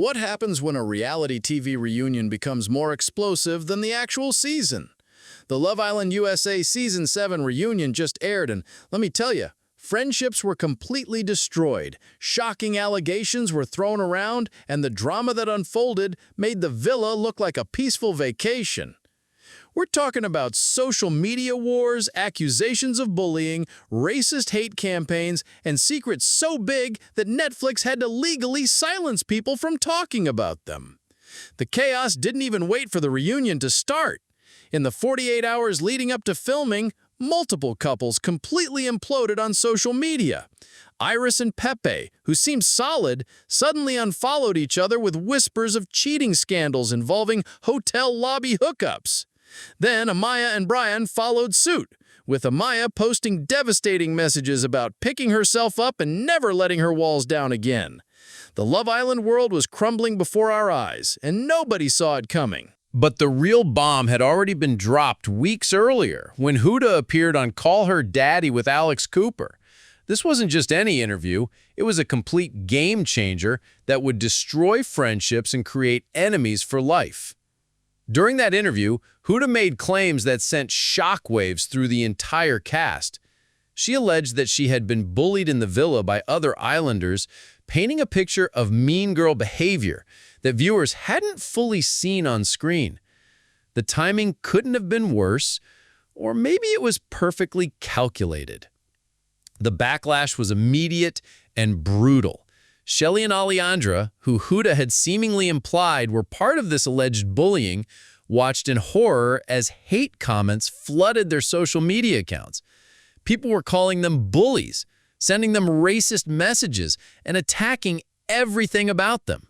What happens when a reality TV reunion becomes more explosive than the actual season? The Love Island USA Season 7 reunion just aired, and let me tell you, friendships were completely destroyed, shocking allegations were thrown around, and the drama that unfolded made the villa look like a peaceful vacation. We're talking about social media wars, accusations of bullying, racist hate campaigns, and secrets so big that Netflix had to legally silence people from talking about them. The chaos didn't even wait for the reunion to start. In the 48 hours leading up to filming, multiple couples completely imploded on social media. Iris and Pepe, who seemed solid, suddenly unfollowed each other with whispers of cheating scandals involving hotel lobby hookups. Then Amaya and Brian followed suit, with Amaya posting devastating messages about picking herself up and never letting her walls down again. The Love Island world was crumbling before our eyes, and nobody saw it coming. But the real bomb had already been dropped weeks earlier when Huda appeared on Call Her Daddy with Alex Cooper. This wasn't just any interview, it was a complete game changer that would destroy friendships and create enemies for life. During that interview, Huda made claims that sent shockwaves through the entire cast. She alleged that she had been bullied in the villa by other islanders, painting a picture of mean girl behavior that viewers hadn't fully seen on screen. The timing couldn't have been worse, or maybe it was perfectly calculated. The backlash was immediate and brutal. Shelley and Alejandra, who Huda had seemingly implied were part of this alleged bullying, watched in horror as hate comments flooded their social media accounts. People were calling them bullies, sending them racist messages, and attacking everything about them.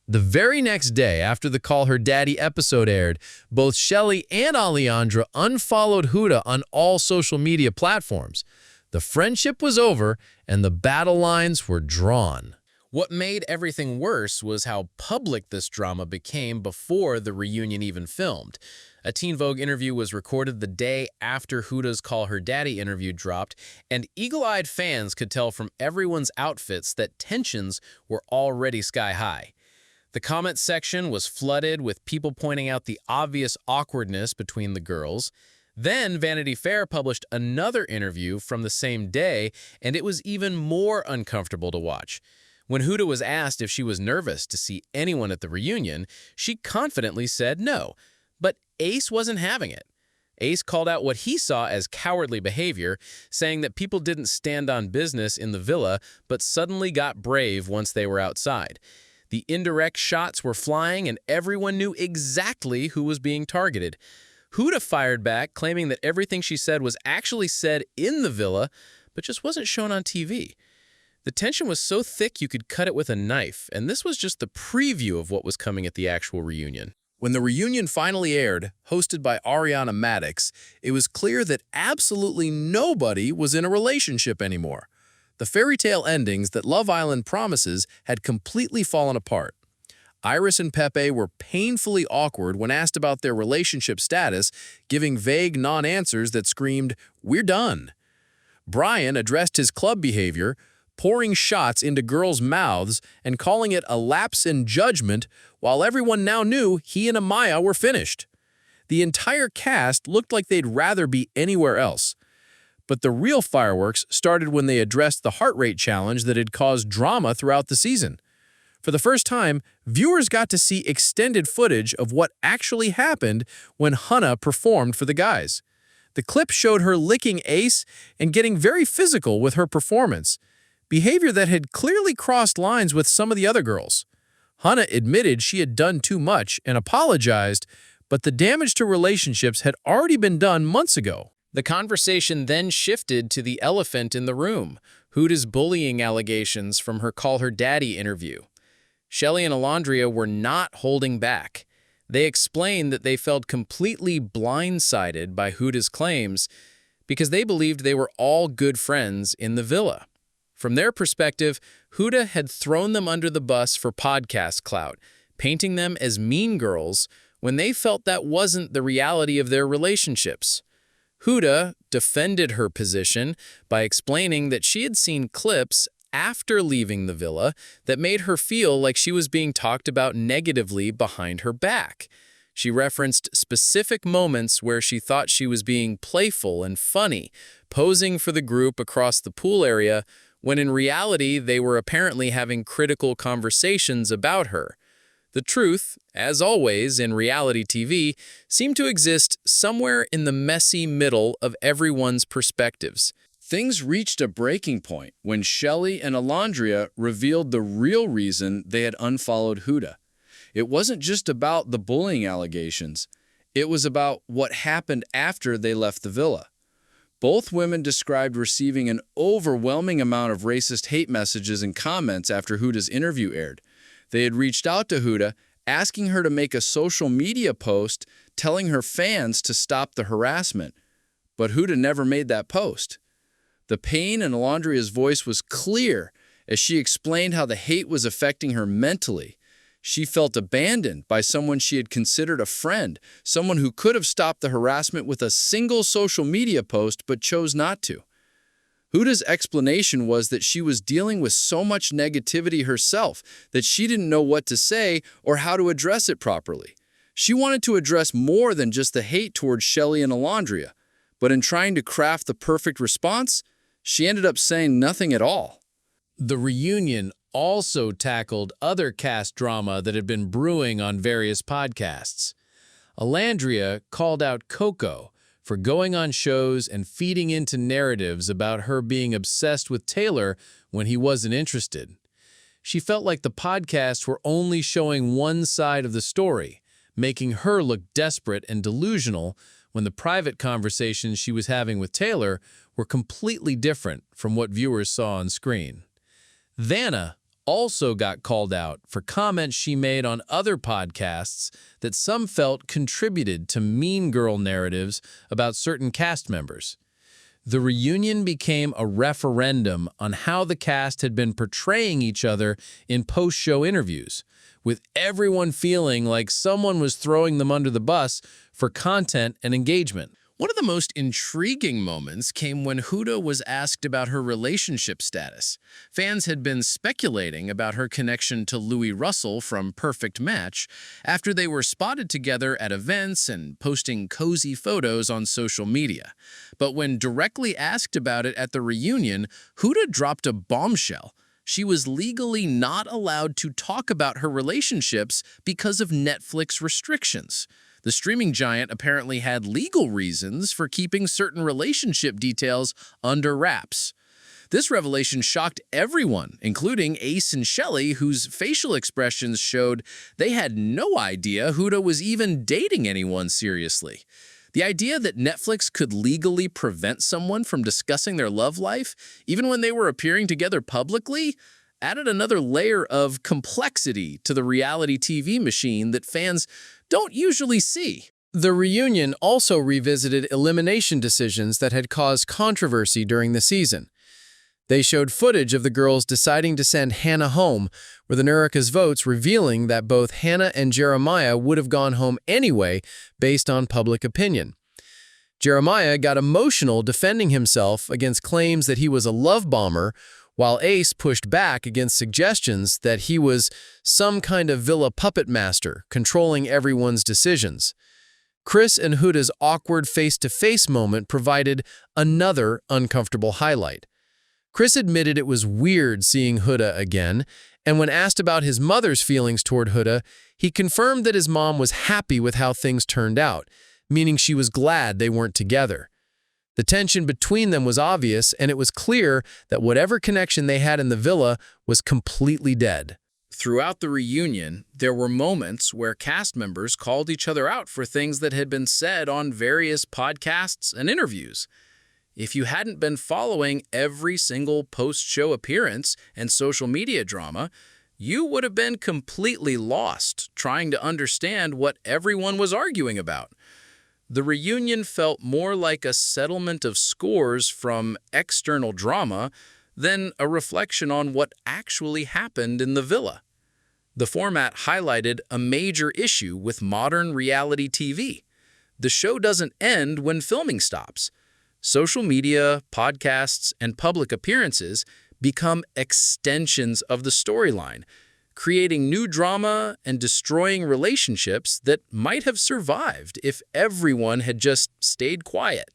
The very next day after the Call Her Daddy episode aired, both Shelley and Alejandra unfollowed Huda on all social media platforms. The friendship was over, and the battle lines were drawn. What made everything worse was how public this drama became before the reunion even filmed. A Teen Vogue interview was recorded the day after Huda's Call Her Daddy interview dropped, and eagle-eyed fans could tell from everyone's outfits that tensions were already sky-high. The comment section was flooded with people pointing out the obvious awkwardness between the girls. Then Vanity Fair published another interview from the same day, and it was even more uncomfortable to watch. When Huda was asked if she was nervous to see anyone at the reunion, she confidently said no. But Ace wasn't having it. Ace called out what he saw as cowardly behavior, saying that people didn't stand on business in the villa, but suddenly got brave once they were outside. The indirect shots were flying, and everyone knew exactly who was being targeted. Huda fired back, claiming that everything she said was actually said in the villa, but just wasn't shown on TV. The tension was so thick you could cut it with a knife, and this was just the preview of what was coming at the actual reunion. When the reunion finally aired, hosted by Ariana Madix, it was clear that absolutely nobody was in a relationship anymore. The fairy tale endings that Love Island promises had completely fallen apart. Iris and Pepe were painfully awkward when asked about their relationship status, giving vague non-answers that screamed, "We're done." Brian addressed his club behavior, pouring shots into girls' mouths and calling it a lapse in judgment, while everyone now knew he and Amaya were finished. The entire cast looked like they'd rather be anywhere else. But the real fireworks started when they addressed the heart rate challenge that had caused drama throughout the season. For the first time, viewers got to see extended footage of what actually happened when Huda performed for the guys. The clip showed her licking Ace and getting very physical with her performance, behavior that had clearly crossed lines with some of the other girls. Huda admitted she had done too much and apologized, but the damage to relationships had already been done months ago. The conversation then shifted to the elephant in the room, Huda's bullying allegations from her Call Her Daddy interview. Shelley and Alejandra were not holding back. They explained that they felt completely blindsided by Huda's claims because they believed they were all good friends in the villa. From their perspective, Huda had thrown them under the bus for podcast clout, painting them as mean girls when they felt that wasn't the reality of their relationships. Huda defended her position by explaining that she had seen clips after leaving the villa that made her feel like she was being talked about negatively behind her back. She referenced specific moments where she thought she was being playful and funny, posing for the group across the pool area, when in reality they were apparently having critical conversations about her. The truth, as always in reality TV, seemed to exist somewhere in the messy middle of everyone's perspectives. Things reached a breaking point when Shelley and Alondria revealed the real reason they had unfollowed Huda. It wasn't just about the bullying allegations. It was about what happened after they left the villa. Both women described receiving an overwhelming amount of racist hate messages and comments after Huda's interview aired. They had reached out to Huda, asking her to make a social media post telling her fans to stop the harassment. But Huda never made that post. The pain in Alondria's voice was clear as she explained how the hate was affecting her mentally. She felt abandoned by someone she had considered a friend, someone who could have stopped the harassment with a single social media post but chose not to. Huda's explanation was that she was dealing with so much negativity herself that she didn't know what to say or how to address it properly. She wanted to address more than just the hate towards Shelley and Alondria, but in trying to craft the perfect response, she ended up saying nothing at all. The reunion also tackled other cast drama that had been brewing on various podcasts. Alondria called out Coco for going on shows and feeding into narratives about her being obsessed with Taylor when he wasn't interested. She felt like the podcasts were only showing one side of the story, making her look desperate and delusional when the private conversations she was having with Taylor were completely different from what viewers saw on screen. Vanna also got called out for comments she made on other podcasts that some felt contributed to mean girl narratives about certain cast members. The reunion became a referendum on how the cast had been portraying each other in post-show interviews, with everyone feeling like someone was throwing them under the bus for content and engagement. One of the most intriguing moments came when Huda was asked about her relationship status. Fans had been speculating about her connection to Louis Russell from Perfect Match after they were spotted together at events and posting cozy photos on social media. But when directly asked about it at the reunion, Huda dropped a bombshell. She was legally not allowed to talk about her relationships because of Netflix restrictions. The streaming giant apparently had legal reasons for keeping certain relationship details under wraps. This revelation shocked everyone, including Ace and Shelley, whose facial expressions showed they had no idea Huda was even dating anyone seriously. The idea that Netflix could legally prevent someone from discussing their love life, even when they were appearing together publicly, added another layer of complexity to the reality TV machine that fans don't usually see. The reunion also revisited elimination decisions that had caused controversy during the season. They showed footage of the girls deciding to send Hannah home, with America's votes revealing that both Hannah and Jeremiah would have gone home anyway based on public opinion. Jeremiah got emotional defending himself against claims that he was a love bomber, while Ace pushed back against suggestions that he was some kind of villa puppet master, controlling everyone's decisions. Chris and Huda's awkward face-to-face moment provided another uncomfortable highlight. Chris admitted it was weird seeing Huda again, and when asked about his mother's feelings toward Huda, he confirmed that his mom was happy with how things turned out, meaning she was glad they weren't together. The tension between them was obvious, and it was clear that whatever connection they had in the villa was completely dead. Throughout the reunion, there were moments where cast members called each other out for things that had been said on various podcasts and interviews. If you hadn't been following every single post-show appearance and social media drama, you would have been completely lost trying to understand what everyone was arguing about. The reunion felt more like a settlement of scores from external drama than a reflection on what actually happened in the villa. The format highlighted a major issue with modern reality TV. The show doesn't end when filming stops. Social media, podcasts, and public appearances become extensions of the storyline, creating new drama and destroying relationships that might have survived if everyone had just stayed quiet.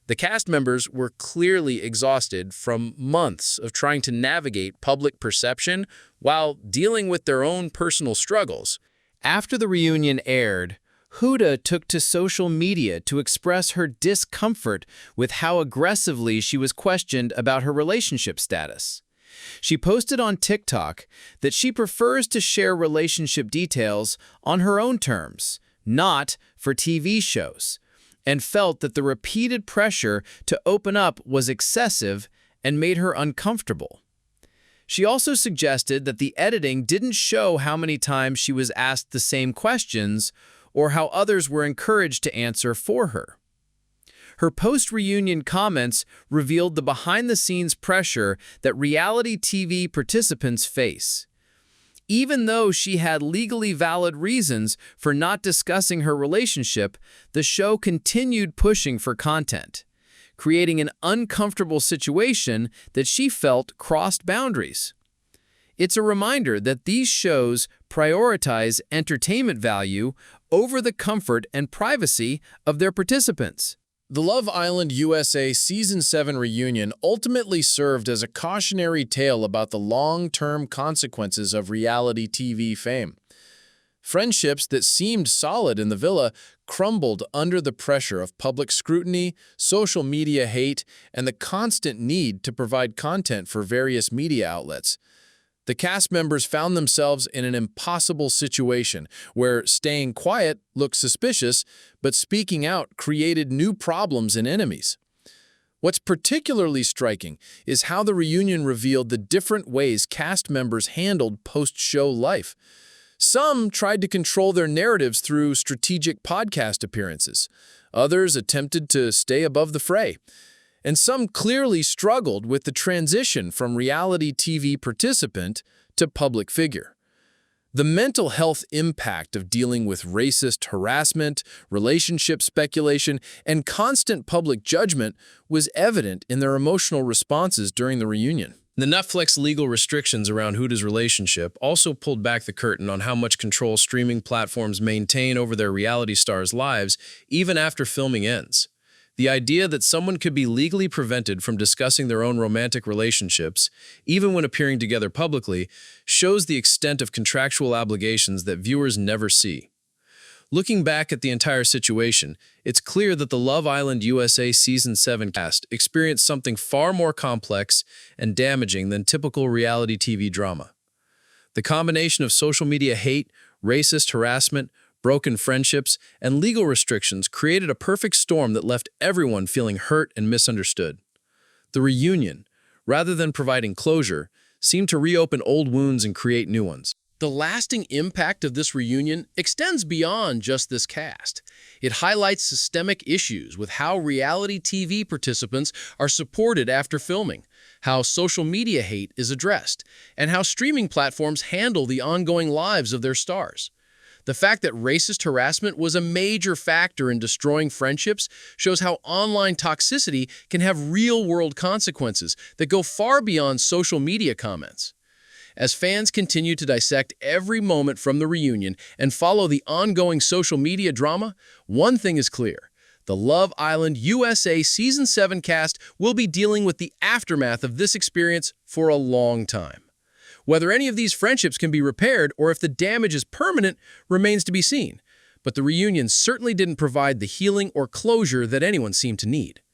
The cast members were clearly exhausted from months of trying to navigate public perception while dealing with their own personal struggles. After the reunion aired, Huda took to social media to express her discomfort with how aggressively she was questioned about her relationship status. She posted on TikTok that she prefers to share relationship details on her own terms, not for TV shows, and felt that the repeated pressure to open up was excessive and made her uncomfortable. She also suggested that the editing didn't show how many times she was asked the same questions or how others were encouraged to answer for her. Her post-reunion comments revealed the behind-the-scenes pressure that reality TV participants face. Even though she had legally valid reasons for not discussing her relationship, the show continued pushing for content, creating an uncomfortable situation that she felt crossed boundaries. It's a reminder that these shows prioritize entertainment value over the comfort and privacy of their participants. The Love Island USA Season 7 reunion ultimately served as a cautionary tale about the long-term consequences of reality TV fame. Friendships that seemed solid in the villa crumbled under the pressure of public scrutiny, social media hate, and the constant need to provide content for various media outlets. The cast members found themselves in an impossible situation where staying quiet looked suspicious, but speaking out created new problems and enemies. What's particularly striking is how the reunion revealed the different ways cast members handled post-show life. Some tried to control their narratives through strategic podcast appearances. Others attempted to stay above the fray. And some clearly struggled with the transition from reality TV participant to public figure. The mental health impact of dealing with racist harassment, relationship speculation, and constant public judgment was evident in their emotional responses during the reunion. The Netflix legal restrictions around Huda's relationship also pulled back the curtain on how much control streaming platforms maintain over their reality stars' lives even after filming ends. The idea that someone could be legally prevented from discussing their own romantic relationships, even when appearing together publicly, shows the extent of contractual obligations that viewers never see. Looking back at the entire situation, it's clear that the Love Island USA Season 7 cast experienced something far more complex and damaging than typical reality TV drama. The combination of social media hate, racist harassment, broken friendships, and legal restrictions created a perfect storm that left everyone feeling hurt and misunderstood. The reunion, rather than providing closure, seemed to reopen old wounds and create new ones. The lasting impact of this reunion extends beyond just this cast. It highlights systemic issues with how reality TV participants are supported after filming, how social media hate is addressed, and how streaming platforms handle the ongoing lives of their stars. The fact that racist harassment was a major factor in destroying friendships shows how online toxicity can have real-world consequences that go far beyond social media comments. As fans continue to dissect every moment from the reunion and follow the ongoing social media drama, one thing is clear. The Love Island USA Season 7 cast will be dealing with the aftermath of this experience for a long time. Whether any of these friendships can be repaired or if the damage is permanent remains to be seen, but the reunion certainly didn't provide the healing or closure that anyone seemed to need.